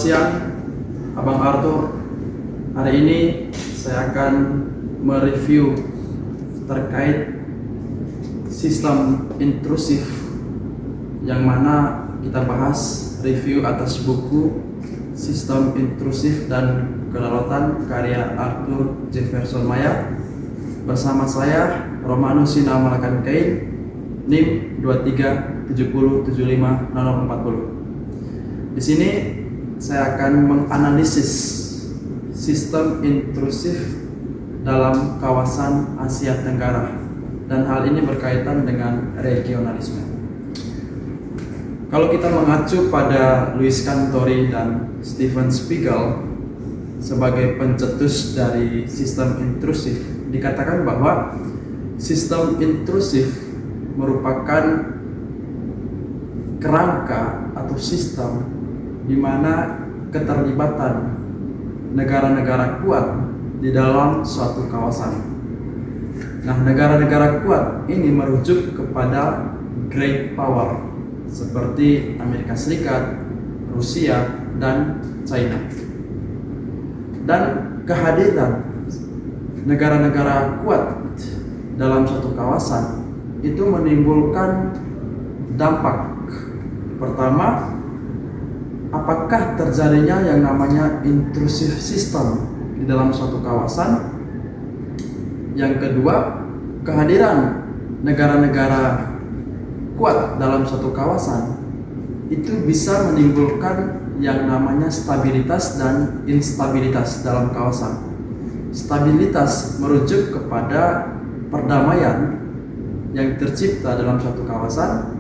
siang, Abang Arthur. Hari ini saya akan mereview terkait sistem intrusif, yang mana kita bahas review atas buku Sistem Intrusif dan Kedaulatan karya Arthur Jefferson Maya. Bersama saya Romanus Sina Malakan Kain, NIM 2370750040. Di sini saya akan menganalisis sistem intrusif dalam kawasan Asia Tenggara, dan hal ini berkaitan dengan regionalisme. Kalau kita mengacu pada Louis Cantori dan Steven Spiegel sebagai pencetus dari sistem intrusif, dikatakan bahwa sistem intrusif merupakan kerangka atau sistem di mana keterlibatan negara-negara kuat di dalam suatu kawasan. Nah, negara-negara kuat ini merujuk kepada great power seperti Amerika Serikat, Rusia, dan China. Dan kehadiran negara-negara kuat dalam suatu kawasan itu menimbulkan dampak. Pertama, apakah terjadinya yang namanya intrusive system di dalam suatu kawasan? Yang kedua, kehadiran negara-negara kuat dalam suatu kawasan itu bisa menimbulkan yang namanya stabilitas dan instabilitas dalam kawasan. Stabilitas merujuk kepada perdamaian yang tercipta dalam suatu kawasan,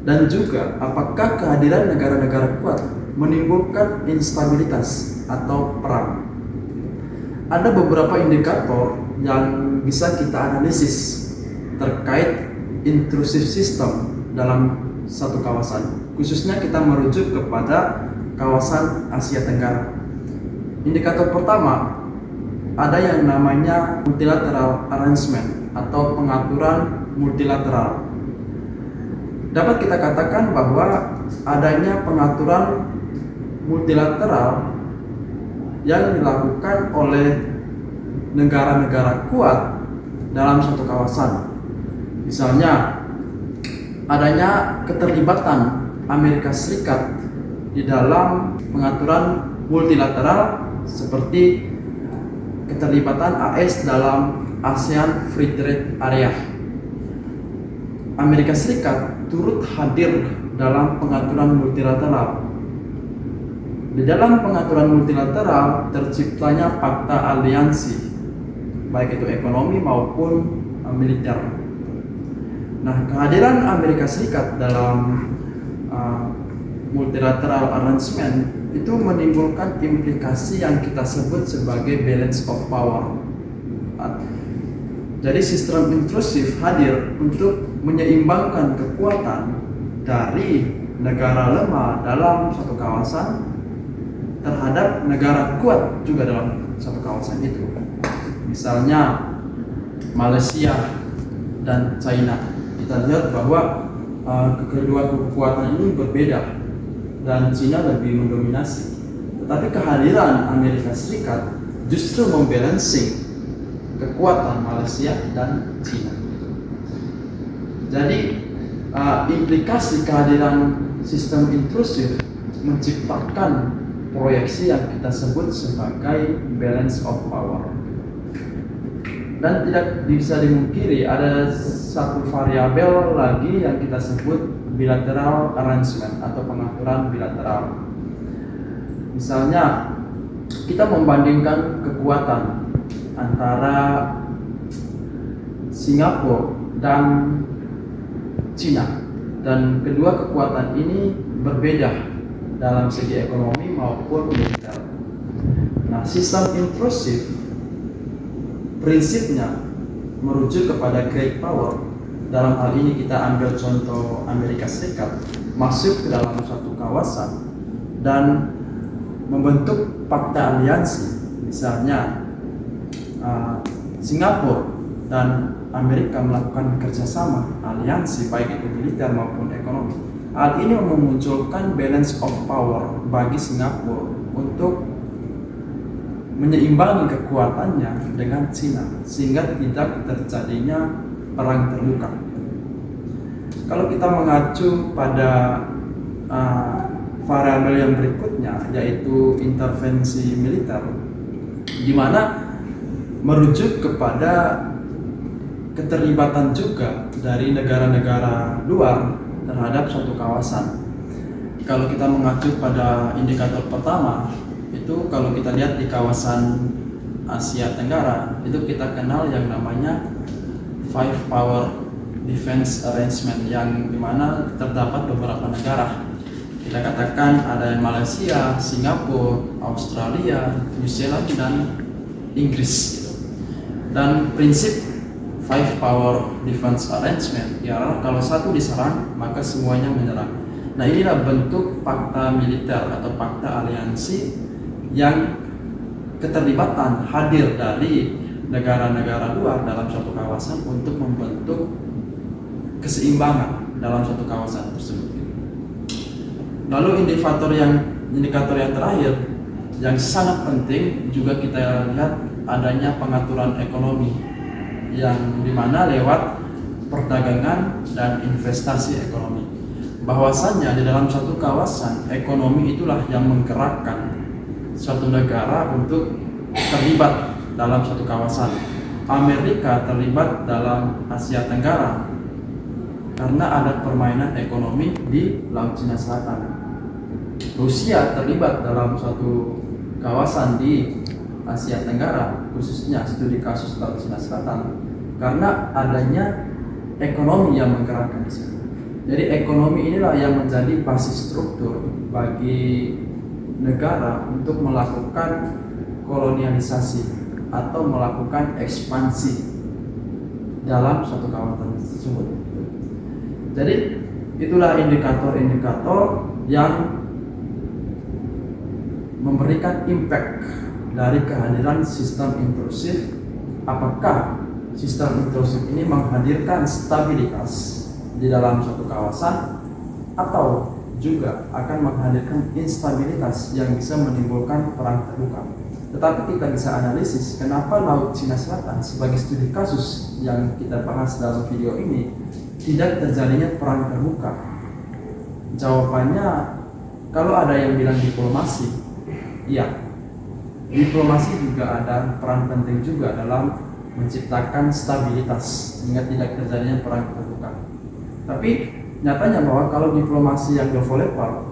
dan juga apakah kehadiran negara-negara kuat menimbulkan instabilitas atau perang. Ada beberapa indikator yang bisa kita analisis terkait intrusive system dalam satu kawasan. Khususnya kita merujuk kepada kawasan Asia Tenggara. Indikator pertama, ada yang namanya multilateral arrangement atau pengaturan multilateral. Dapat kita katakan bahwa adanya pengaturan multilateral yang dilakukan oleh negara-negara kuat dalam suatu kawasan. Misalnya, adanya keterlibatan Amerika Serikat di dalam pengaturan multilateral seperti keterlibatan AS dalam ASEAN Free Trade Area. Amerika Serikat turut hadir dalam pengaturan multilateral. Di dalam pengaturan multilateral terciptanya fakta aliansi, baik itu ekonomi maupun militer. Nah, kehadiran Amerika Serikat dalam multilateral arrangement itu menimbulkan implikasi yang kita sebut sebagai balance of power. Jadi sistem intrusif hadir untuk menyeimbangkan kekuatan dari negara lemah dalam satu kawasan terhadap negara kuat juga dalam satu kawasan itu. Misalnya Malaysia dan China. Kita lihat bahwa kedua kekuatan ini berbeda dan China lebih mendominasi. Tetapi kehadiran Amerika Serikat justru membalancing kekuatan Malaysia dan China. Jadi implikasi kehadiran sistem intrusif menciptakan proyeksi yang kita sebut sebagai balance of power. Dan tidak bisa dimungkiri ada satu variabel lagi yang kita sebut bilateral arrangement atau pengaturan bilateral. Misalnya, kita membandingkan kekuatan antara Singapura dan China, dan kedua kekuatan ini berbeda dalam segi ekonomi maupun militer. Nah, sistem intrusif prinsipnya merujuk kepada great power. Dalam hal ini kita ambil contoh Amerika Serikat masuk ke dalam suatu kawasan dan membentuk fakta aliansi. Misalnya Singapura dan Amerika melakukan kerjasama aliansi baik itu militer maupun ekonomi. Hal ini memunculkan balance of power bagi Singapura untuk menyeimbangi kekuatannya dengan Cina sehingga tidak terjadinya perang terbuka. Kalau kita mengacu pada variabel yang berikutnya, yaitu intervensi militer, di mana merujuk kepada keterlibatan juga dari negara-negara luar terhadap suatu kawasan. Kalau kita mengacu pada indikator pertama, itu kalau kita lihat di kawasan Asia Tenggara, itu kita kenal yang namanya Five Power Defense Arrangement, yang dimana terdapat beberapa negara. Kita katakan ada Malaysia, Singapura, Australia, New Zealand, dan Inggris. Dan prinsip Five Power Defense Arrangement ialah kalau satu diserang maka semuanya menyerang. Nah, inilah bentuk fakta militer atau fakta aliansi yang keterlibatan hadir dari negara-negara luar dalam suatu kawasan untuk membentuk keseimbangan dalam suatu kawasan tersebut. Lalu indikator yang terakhir yang sangat penting juga kita lihat adanya pengaturan ekonomi yang dimana lewat perdagangan dan investasi ekonomi. Bahwasannya di dalam suatu kawasan ekonomi itulah yang menggerakkan suatu negara untuk terlibat dalam suatu kawasan. Amerika terlibat dalam Asia Tenggara karena ada permainan ekonomi di Laut Cina Selatan. Rusia terlibat dalam suatu kawasan di Asia Tenggara, khususnya studi kasus Laut Cina Selatan, karena adanya ekonomi yang menggerakkan di sana. Jadi ekonomi inilah yang menjadi basis struktur bagi negara untuk melakukan kolonialisasi atau melakukan ekspansi dalam suatu kawasan tersebut. Jadi itulah indikator-indikator yang memberikan impact dari kehadiran sistem intrusif. Apakah sistem intrusif ini menghadirkan stabilitas di dalam suatu kawasan atau juga akan menghadirkan instabilitas yang bisa menimbulkan perang terbuka. Tetapi kita bisa analisis kenapa Laut Cina Selatan sebagai studi kasus yang kita bahas dalam video ini tidak terjadinya perang terbuka. Jawabannya, kalau ada yang bilang diplomasi, iya, diplomasi juga ada peran penting juga dalam menciptakan stabilitas sehingga tidak terjadinya perang terbuka. Tapi nyatanya bahwa kalau diplomasi yang level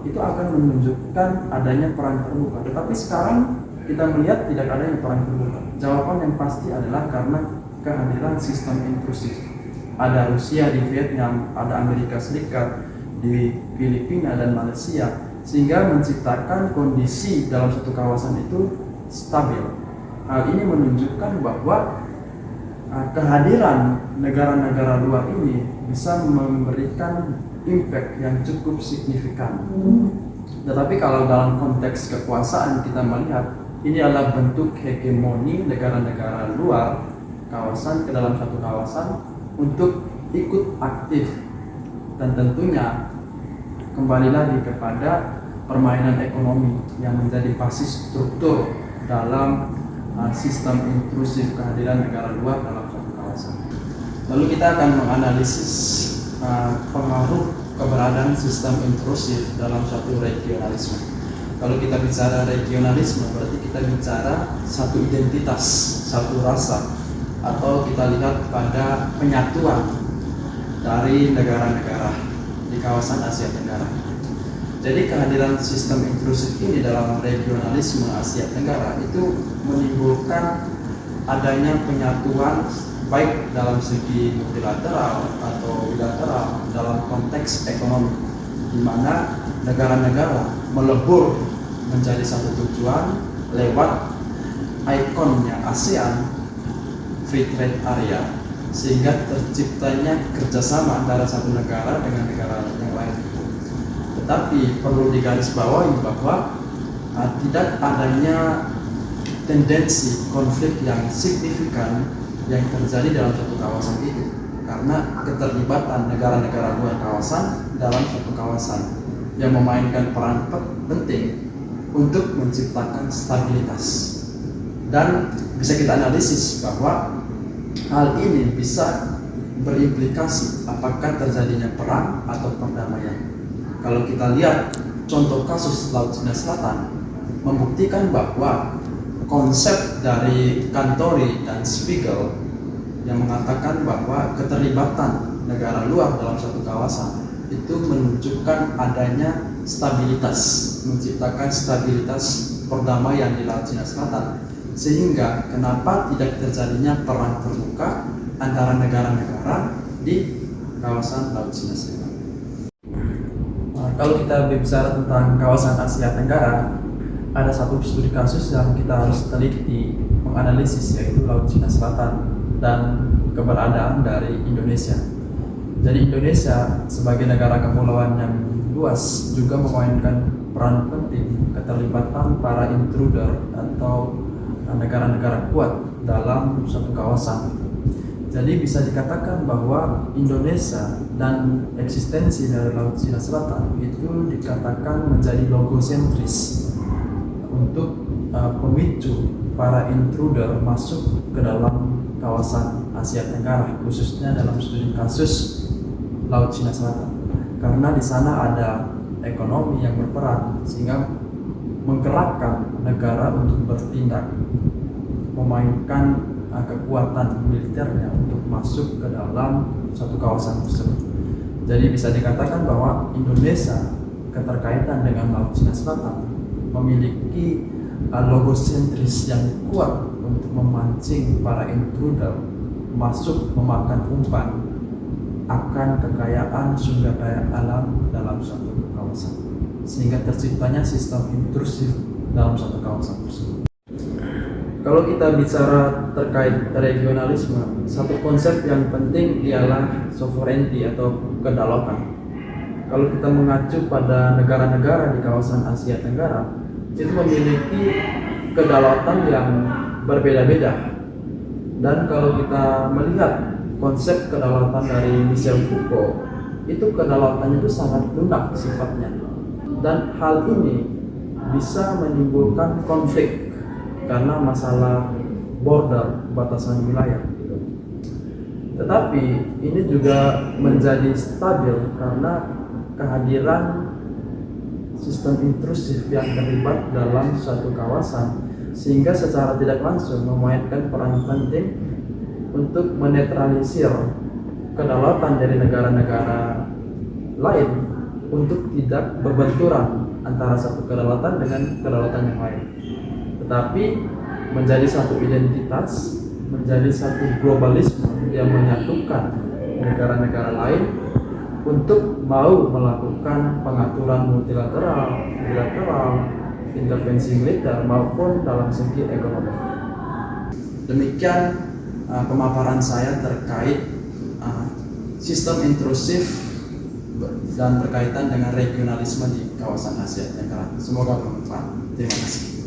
itu akan menunjukkan adanya perang terbuka. Tetapi sekarang kita melihat tidak adanya perang terbuka. Jawaban yang pasti adalah karena kehadiran sistem intrusif. Ada Rusia di Vietnam, ada Amerika Serikat di Filipina dan Malaysia, sehingga menciptakan kondisi dalam satu kawasan itu stabil. Hal ini menunjukkan bahwa kehadiran negara-negara luar ini bisa memberikan impact yang cukup signifikan. Tetapi kalau dalam konteks kekuasaan kita melihat ini adalah bentuk hegemoni negara-negara luar kawasan ke dalam satu kawasan untuk ikut aktif, dan tentunya kembali lagi kepada permainan ekonomi yang menjadi basis struktur dalam sistem intrusif kehadiran negara luar dalam suatu kawasan. Lalu kita akan menganalisis pengaruh keberadaan sistem intrusif dalam suatu regionalisme. Kalau kita bicara regionalisme, berarti kita bicara satu identitas, satu rasa, atau kita lihat pada penyatuan dari negara-negara di kawasan Asia Tenggara. Jadi kehadiran sistem intrusif ini dalam regionalisme Asia Tenggara itu menimbulkan adanya penyatuan baik dalam segi multilateral atau bilateral dalam konteks ekonomi, di mana negara-negara melebur menjadi satu tujuan lewat ikonnya ASEAN Free Trade Area, sehingga terciptanya kerjasama antara satu negara dengan negara yang lain. Tetapi perlu digarisbawahi bahwa tidak adanya tendensi konflik yang signifikan yang terjadi dalam satu kawasan itu, karena keterlibatan negara-negara luar kawasan dalam satu kawasan yang memainkan peran penting untuk menciptakan stabilitas. Dan bisa kita analisis bahwa hal ini bisa berimplikasi apakah terjadinya perang atau perdamaian. Kalau kita lihat contoh kasus Laut Cina Selatan membuktikan bahwa konsep dari Cantori dan Spiegel yang mengatakan bahwa keterlibatan negara luar dalam satu kawasan itu menunjukkan adanya stabilitas, menciptakan stabilitas perdamaian di Laut Cina Selatan, sehingga kenapa tidak terjadinya perang terbuka antara negara-negara di kawasan Laut Cina Selatan. Kalau kita berbicara tentang kawasan Asia Tenggara, ada satu studi kasus yang kita harus teliti, menganalisis, yaitu Laut Cina Selatan dan keberadaan dari Indonesia. Jadi Indonesia sebagai negara kepulauan yang luas juga memainkan peran penting keterlibatan para intruder atau negara-negara kuat dalam suatu kawasan. Jadi bisa dikatakan bahwa Indonesia dan eksistensi dari Laut Cina Selatan itu dikatakan menjadi logosentris untuk pemicu para intruder masuk ke dalam kawasan Asia Tenggara, khususnya dalam studi kasus Laut Cina Selatan. Karena di sana ada ekonomi yang berperan sehingga menggerakkan negara untuk bertindak, memainkan kekuatan militernya untuk masuk ke dalam suatu kawasan tersebut. Jadi bisa dikatakan bahwa Indonesia keterkaitan dengan Laut Cina Selatan memiliki logosentris yang kuat untuk memancing para intruder masuk memakan umpan akan kekayaan sumber daya alam dalam suatu kawasan, sehingga terciptanya sistem intrusif dalam suatu kawasan tersebut. Kalau kita bicara terkait regionalisme, satu konsep yang penting ialah sovereignty atau kedaulatan. Kalau kita mengacu pada negara-negara di kawasan Asia Tenggara, itu memiliki kedaulatan yang berbeda-beda. Dan kalau kita melihat konsep kedaulatan dari Michel Foucault, itu kedaulatannya itu sangat lunak sifatnya. Dan hal ini bisa menimbulkan konflik karena masalah border, batasan wilayah. Tetapi ini juga menjadi stabil karena kehadiran sistem intrusif yang terlibat dalam suatu kawasan, sehingga secara tidak langsung memainkan peran penting untuk menetralisir kedaulatan dari negara-negara lain untuk tidak berbenturan antara satu kedaulatan dengan kedaulatan yang lain, tetapi menjadi satu identitas, menjadi satu globalisme yang menyatukan negara-negara lain untuk mau melakukan pengaturan multilateral, bilateral, intervensi militer maupun dalam segi ekonomi. Demikian pemaparan saya terkait sistem intrusif dan berkaitan dengan regionalisme di kawasan Asia Tenggara. Semoga bermanfaat. Terima kasih.